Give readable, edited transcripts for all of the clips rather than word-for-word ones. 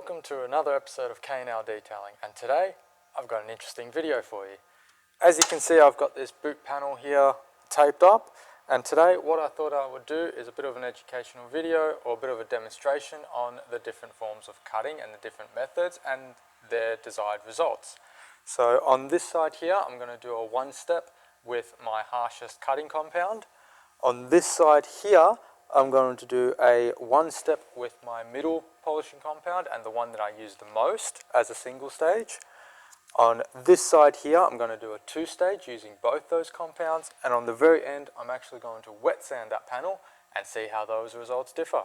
welcome to another episode of K&L Detailing, and today I've got an interesting video for you. As you can see, I've got this boot panel here taped up, and today what I thought I would do is a bit of an educational video or a bit of a demonstration on the different forms of cutting and the different methods and their desired results. So on this side here, I'm going to do a one-step with my harshest cutting compound. On this side here, I'm going to do a one-step with my middle polishing compound and the one that I use the most as a single stage. On this side here, I'm going to do a two-stage using both those compounds, and on the very end, I'm actually going to wet sand that panel and see how those results differ.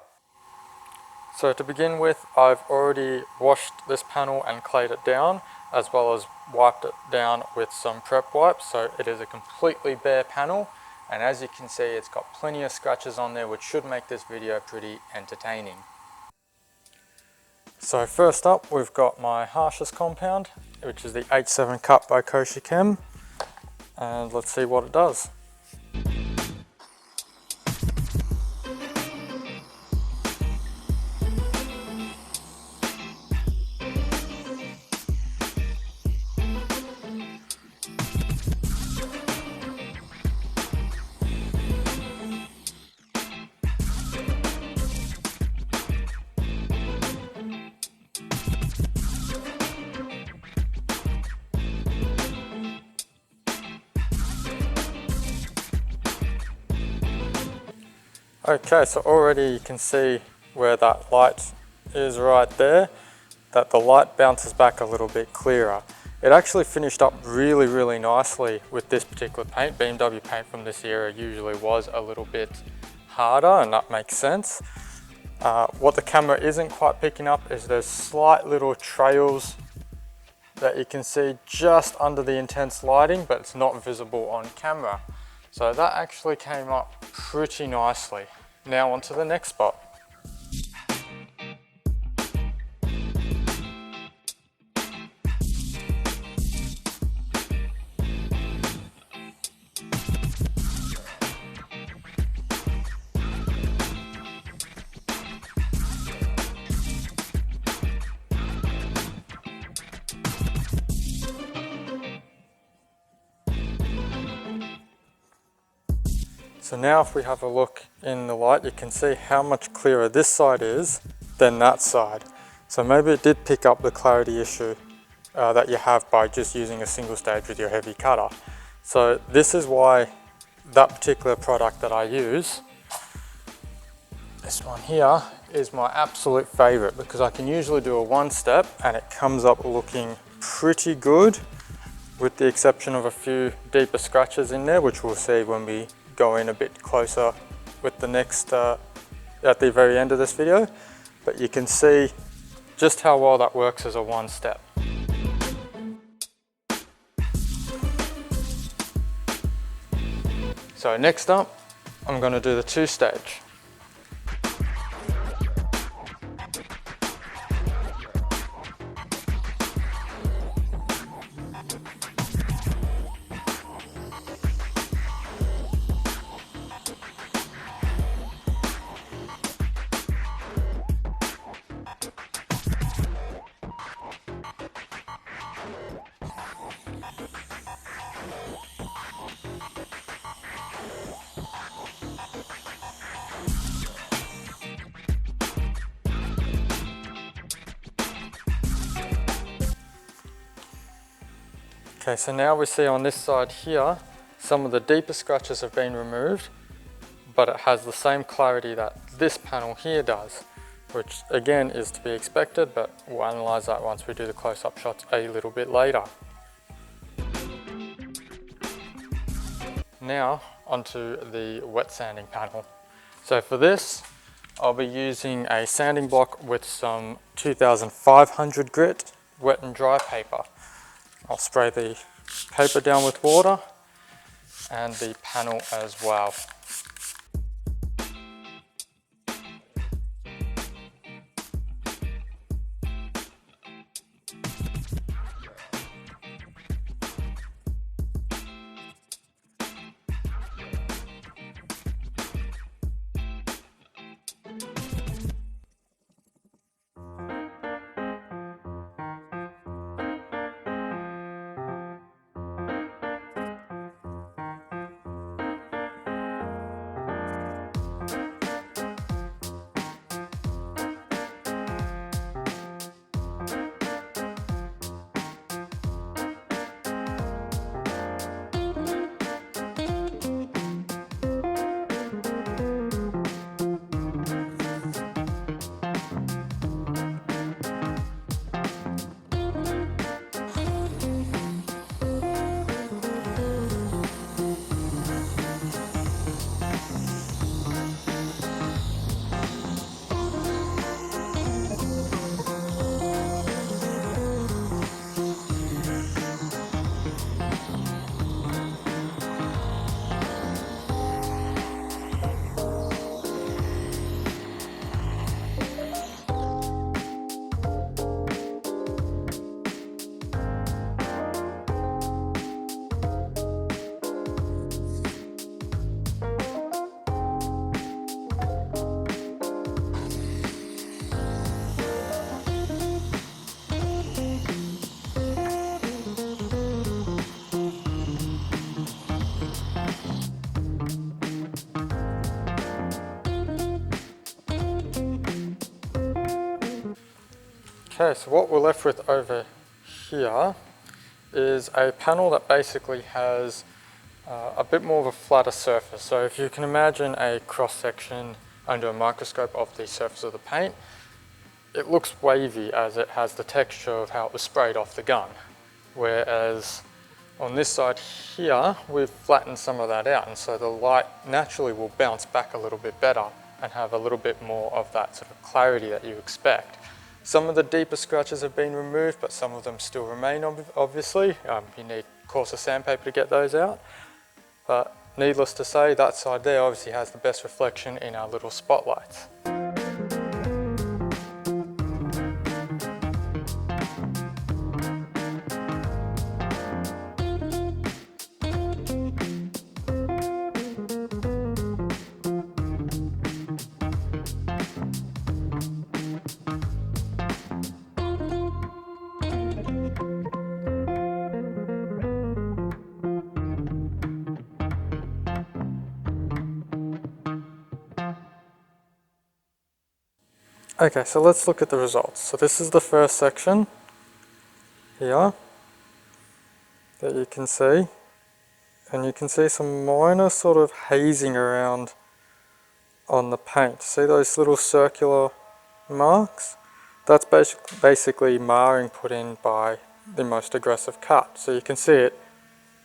So to begin with, I've already washed this panel and clayed it down, as well as wiped it down with some prep wipes, so it is a completely bare panel. And as you can see, it's got plenty of scratches on there, which should make this video pretty entertaining. So first up, we've got my harshest compound, which is the H7 Cut by Koch Chemie, and let's see what it does. Okay, so already you can see where that light is right there, that the light bounces back a little bit clearer. It actually finished up really nicely with this particular paint. BMW paint from this era usually was a little bit harder, and that makes sense. What the camera isn't quite picking up is those slight little trails that you can see just under the intense lighting, but it's not visible on camera. So that actually came up pretty nicely. Now on to the next spot. So now if we have a look in the light, you can see how much clearer this side is than that side. So maybe it did pick up the clarity issue that you have by just using a single stage with your heavy cutter. So this is why that particular product that I use, this one here, is my absolute favorite, because I can usually do a one step and it comes up looking pretty good, with the exception of a few deeper scratches in there, which we'll see when we go in a bit closer with the next at the very end of this video. But you can see just how well that works as a one step. So next up, I'm going to do the two stage. Okay, so now we see on this side here, some of the deeper scratches have been removed, but it has the same clarity that this panel here does, which again is to be expected, but we'll analyze that once we do the close-up shots a little bit later. Now onto the wet sanding panel. So for this, I'll be using a sanding block with some 2500 grit wet and dry paper. I'll spray the paper down with water and the panel as well. Okay, so what we're left with over here is a panel that basically has a bit more of a flatter surface. So if you can imagine a cross-section under a microscope of the surface of the paint, it looks wavy as it has the texture of how it was sprayed off the gun. Whereas on this side here, we've flattened some of that out, and so the light naturally will bounce back a little bit better and have a little bit more of that sort of clarity that you expect. Some of the deeper scratches have been removed, but some of them still remain, obviously. You need coarser sandpaper to get those out. But needless to say, that side there obviously has the best reflection in our little spotlights. Okay, so let's look at the results. So this is the first section here that you can see, and you can see some minor sort of hazing around on the paint. See those little circular marks? That's basically marring put in by the most aggressive cut. So you can see it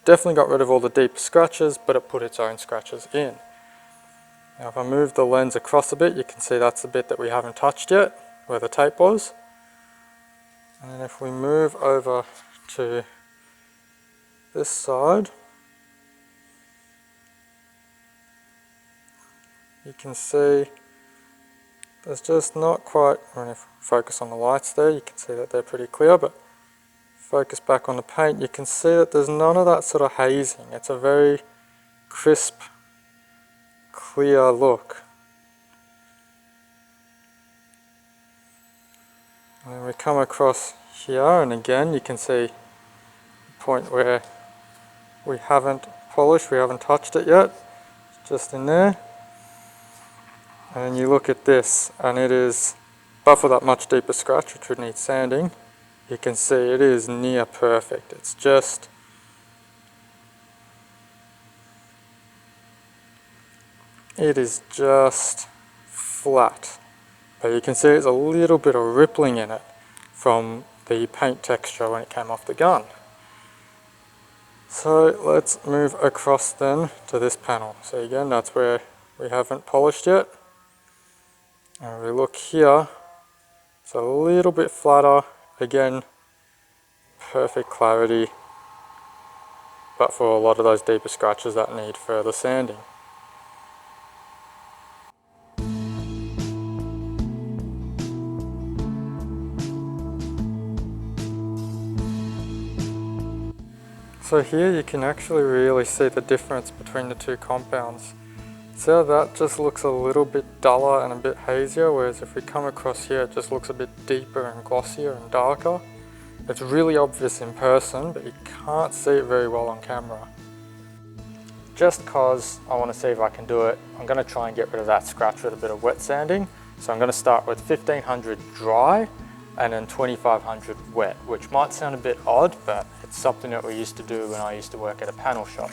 definitely got rid of all the deep scratches, but it put its own scratches in. Now if I move the lens across a bit, you can see that's the bit that we haven't touched yet, where the tape was. And if we move over to this side, you can see there's just not quite, I mean, if we focus on the lights there, you can see that they're pretty clear, but focus back on the paint, you can see that there's none of that sort of hazing. It's a very crisp, clear look. And then we come across here, and again you can see the point where we haven't polished, we haven't touched it yet, it's just in there. And you look at this, and it is, but for that much deeper scratch which would need sanding, you can see it is near perfect. It's just, it is just flat. But you can see there's a little bit of rippling in it from the paint texture when it came off the gun. So let's move across then to this panel. So again, that's where we haven't polished yet. And we look here, it's a little bit flatter. Again, perfect clarity, but for a lot of those deeper scratches that need further sanding. So here you can actually really see the difference between the two compounds. See how that just looks a little bit duller and a bit hazier, whereas if we come across here it just looks a bit deeper and glossier and darker. It's really obvious in person, but you can't see it very well on camera. Just because I want to see if I can do it, I'm going to try and get rid of that scratch with a bit of wet sanding. So I'm going to start with 1500 dry and then 2500 wet, which might sound a bit odd, but it's something that we used to do when I used to work at a panel shop.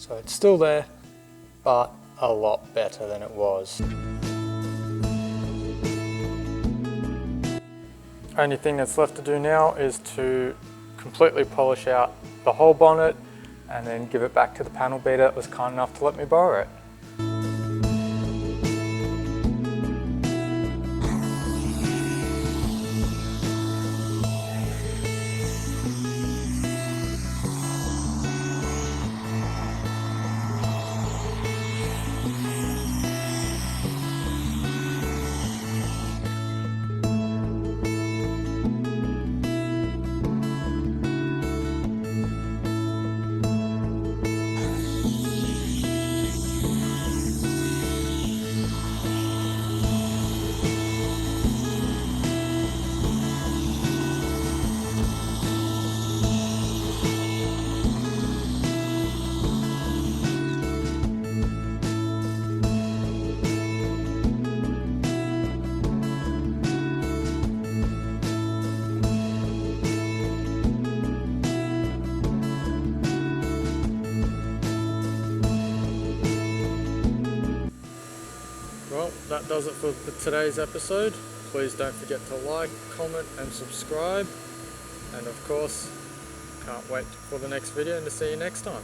So it's still there, but a lot better than it was. Only thing that's left to do now is to completely polish out the whole bonnet and then give it back to the panel beater that was kind enough to let me borrow it. Well, that does it for today's episode. Please don't forget to like, comment and subscribe. And of course, can't wait for the next video and to see you next time.